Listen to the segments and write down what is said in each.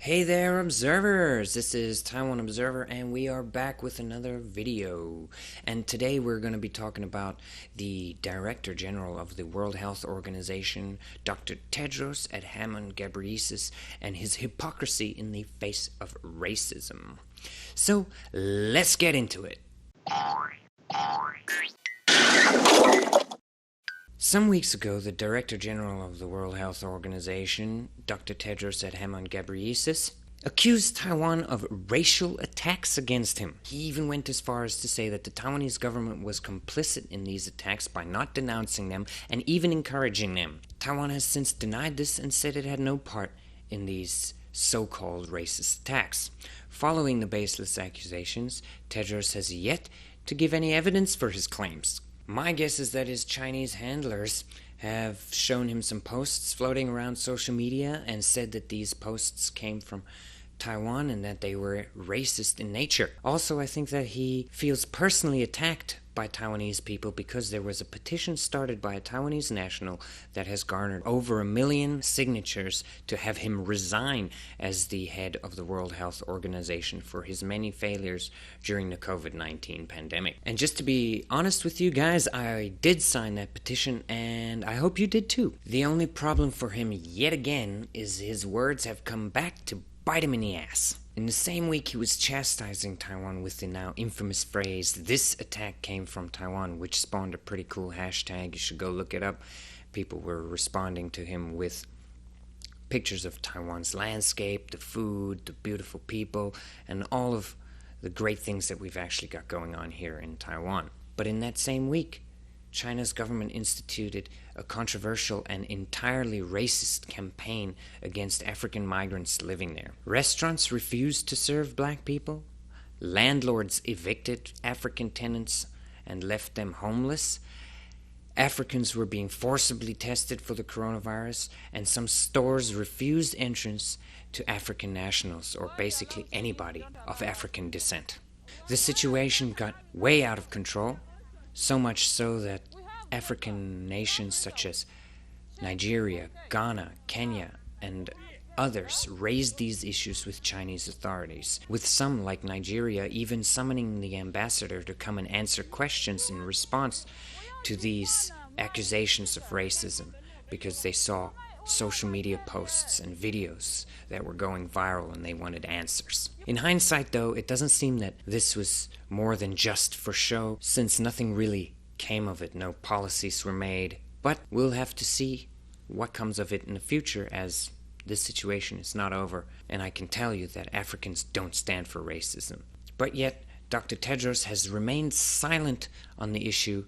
Hey there, observers! This is Taiwan Observer, and we are back with another video. And today we're going to be talking about the Director General of the World Health Organization, Dr. Tedros Adhanom Ghebreyesus, and his hypocrisy in the face of racism. So, let's get into it. Some weeks ago, the Director General of the World Health Organization, Dr. Tedros Adhanom Ghebreyesus, accused Taiwan of racial attacks against him. He even went as far as to say that the Taiwanese government was complicit in these attacks by not denouncing them and even encouraging them. Taiwan has since denied this and said it had no part in these so-called racist attacks. Following the baseless accusations, Tedros has yet to give any evidence for his claims. My guess is that his Chinese handlers have shown him some posts floating around social media and said that these posts came from Taiwan and that they were racist in nature. Also, I think that he feels personally attacked by Taiwanese people because there was a petition started by a Taiwanese national that has garnered over 1 million signatures to have him resign as the head of the World Health Organization for his many failures during the COVID-19 pandemic. And just to be honest with you guys, I did sign that petition and I hope you did too. The only problem for him yet again is his words have come back to bite him in the ass. In the same week, he was chastising Taiwan with the now infamous phrase, "This attack came from Taiwan," which spawned a pretty cool hashtag. You should go look it up. People were responding to him with pictures of Taiwan's landscape, the food, the beautiful people, and all of the great things that we've actually got going on here in Taiwan. But in that same week, China's government instituted a controversial and entirely racist campaign against African migrants living there. Restaurants refused to serve black people. Landlords evicted African tenants and left them homeless. Africans were being forcibly tested for the coronavirus, and some stores refused entrance to African nationals, or basically anybody of African descent. The situation got way out of control. So much so that African nations such as Nigeria, Ghana, Kenya, and others raised these issues with Chinese authorities, with some, like Nigeria, even summoning the ambassador to come and answer questions in response to these accusations of racism because they saw social media posts and videos that were going viral and they wanted answers. In hindsight, though, it doesn't seem that this was more than just for show, since nothing really came of it. No policies were made, but we'll have to see what comes of it in the future, as this situation is not over, and I can tell you that Africans don't stand for racism. But yet, Dr. Tedros has remained silent on the issue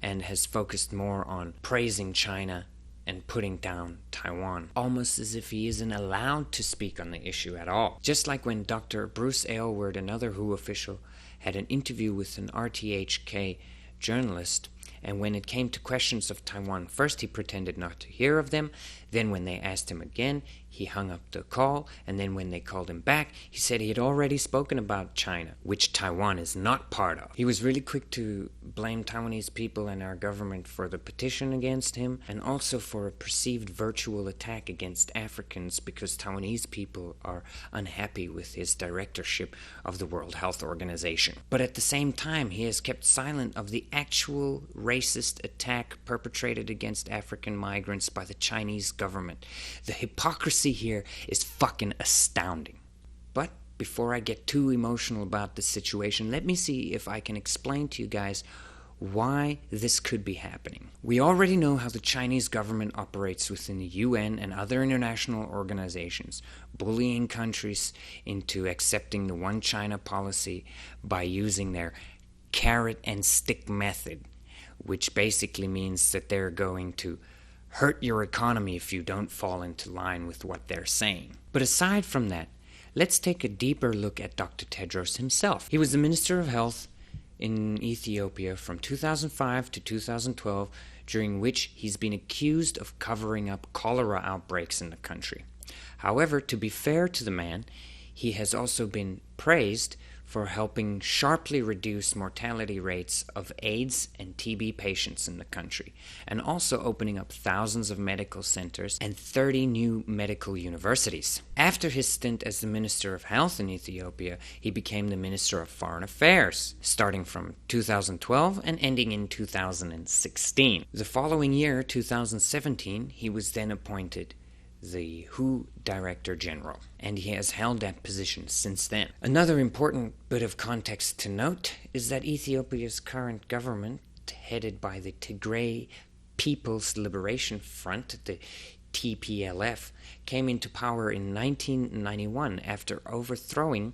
and has focused more on praising China and putting down Taiwan, almost as if he isn't allowed to speak on the issue at all. Just like when Dr. Bruce Aylward, another WHO official, had an interview with an RTHK journalist, and when it came to questions of Taiwan, first he pretended not to hear of them, then when they asked him again, he hung up the call, and then when they called him back, he said he had already spoken about China, which Taiwan is not part of. He was really quick to blame Taiwanese people and our government for the petition against him, and also for a perceived virtual attack against Africans because Taiwanese people are unhappy with his directorship of the World Health Organization. But at the same time, he has kept silent of the actual racist attack perpetrated against African migrants by the Chinese government. The hypocrisy here is fucking astounding. But before I get too emotional about this situation, let me see if I can explain to you guys why this could be happening. We already know how the Chinese government operates within the UN and other international organizations, bullying countries into accepting the One China policy by using their carrot and stick method, which basically means that they're going to hurt your economy if you don't fall into line with what they're saying. But aside from that, let's take a deeper look at Dr. Tedros himself. He was the Minister of Health in Ethiopia from 2005 to 2012, during which he's been accused of covering up cholera outbreaks in the country. However, to be fair to the man, he has also been praised for helping sharply reduce mortality rates of AIDS and TB patients in the country, and also opening up thousands of medical centers and 30 new medical universities. After his stint as the Minister of Health in Ethiopia, he became the Minister of Foreign Affairs, starting from 2012 and ending in 2016. The following year, 2017, he was then appointed the WHO Director General, and he has held that position since then. Another important bit of context to note is that Ethiopia's current government, headed by the Tigray People's Liberation Front, the TPLF, came into power in 1991 after overthrowing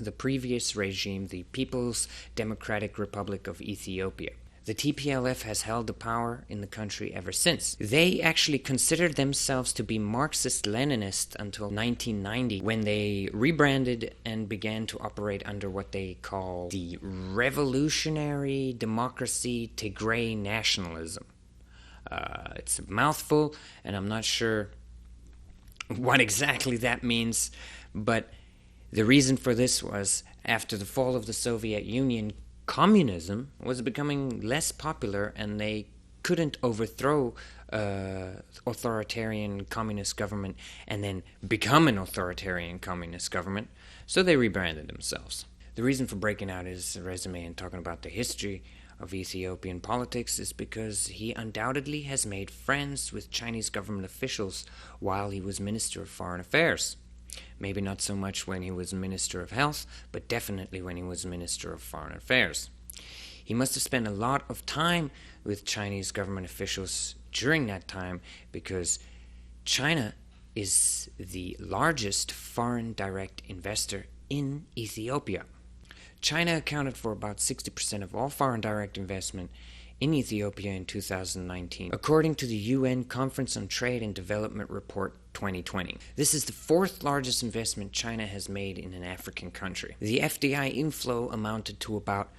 the previous regime, the People's Democratic Republic of Ethiopia. The TPLF has held the power in the country ever since. They actually considered themselves to be Marxist-Leninist until 1990, when they rebranded and began to operate under what they call the Revolutionary Democracy Tigray Nationalism. It's a mouthful, and I'm not sure what exactly that means, but the reason for this was after the fall of the Soviet Union, communism was becoming less popular, and they couldn't overthrow authoritarian communist government and then become an authoritarian communist government, so they rebranded themselves. The reason for breaking out his resume and talking about the history of Ethiopian politics is because he undoubtedly has made friends with Chinese government officials while he was Minister of Foreign Affairs. Maybe not so much when he was Minister of Health, but definitely when he was Minister of Foreign Affairs. He must have spent a lot of time with Chinese government officials during that time, because China is the largest foreign direct investor in Ethiopia. China accounted for about 60% of all foreign direct investment in Ethiopia in 2019, according to the UN Conference on Trade and Development Report 2020. This is the fourth largest investment China has made in an African country. The FDI inflow amounted to about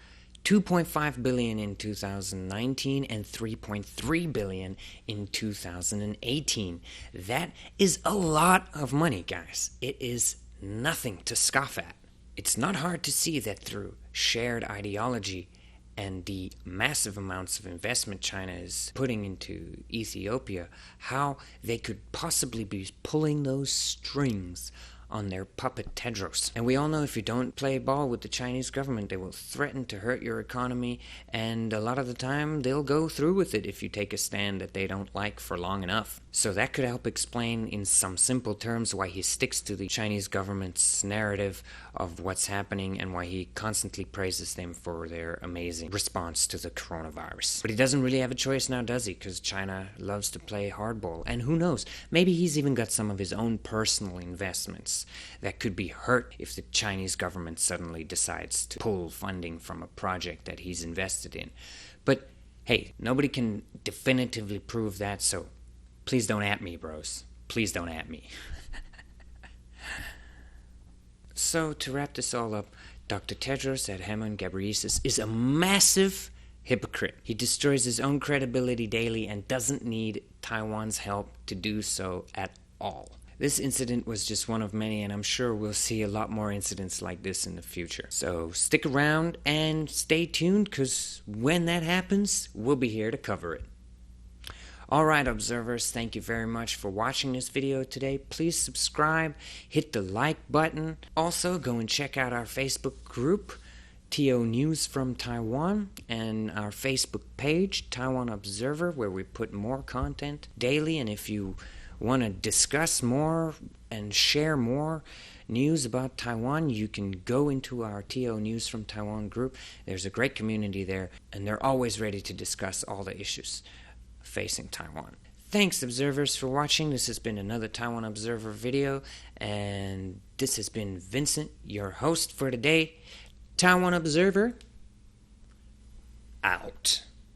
$2.5 billion in 2019 and $3.3 billion in 2018. That is a lot of money, guys. It is nothing to scoff at. It's not hard to see that through shared ideology and the massive amounts of investment China is putting into Ethiopia, how they could possibly be pulling those strings on their puppet Tedros. And we all know if you don't play ball with the Chinese government, they will threaten to hurt your economy, and a lot of the time they'll go through with it if you take a stand that they don't like for long enough. So that could help explain in some simple terms why he sticks to the Chinese government's narrative of what's happening and why he constantly praises them for their amazing response to the coronavirus. But he doesn't really have a choice now, does he? Because China loves to play hardball. And who knows, maybe he's even got some of his own personal investments that could be hurt if the Chinese government suddenly decides to pull funding from a project that he's invested in. But hey, nobody can definitively prove that, so please don't at me, bros. Please don't at me. So, to wrap this all up, Dr. Tedros Adhanom Ghebreyesus is a massive hypocrite. He destroys his own credibility daily and doesn't need Taiwan's help to do so at all. This incident was just one of many, and I'm sure we'll see a lot more incidents like this in the future. So stick around and stay tuned, because when that happens, we'll be here to cover it. Alright, observers, thank you very much for watching this video today. Please subscribe, hit the like button. Also, go and check out our Facebook group, TO News from Taiwan, and our Facebook page, Taiwan Observer, where we put more content daily. And if you want to discuss more and share more news about Taiwan, you can go into our TO News from Taiwan group. There's a great community there, and they're always ready to discuss all the issues facing Taiwan. Thanks, observers, for watching. This has been another Taiwan Observer video, and this has been Vincent, your host for today. Taiwan Observer, out.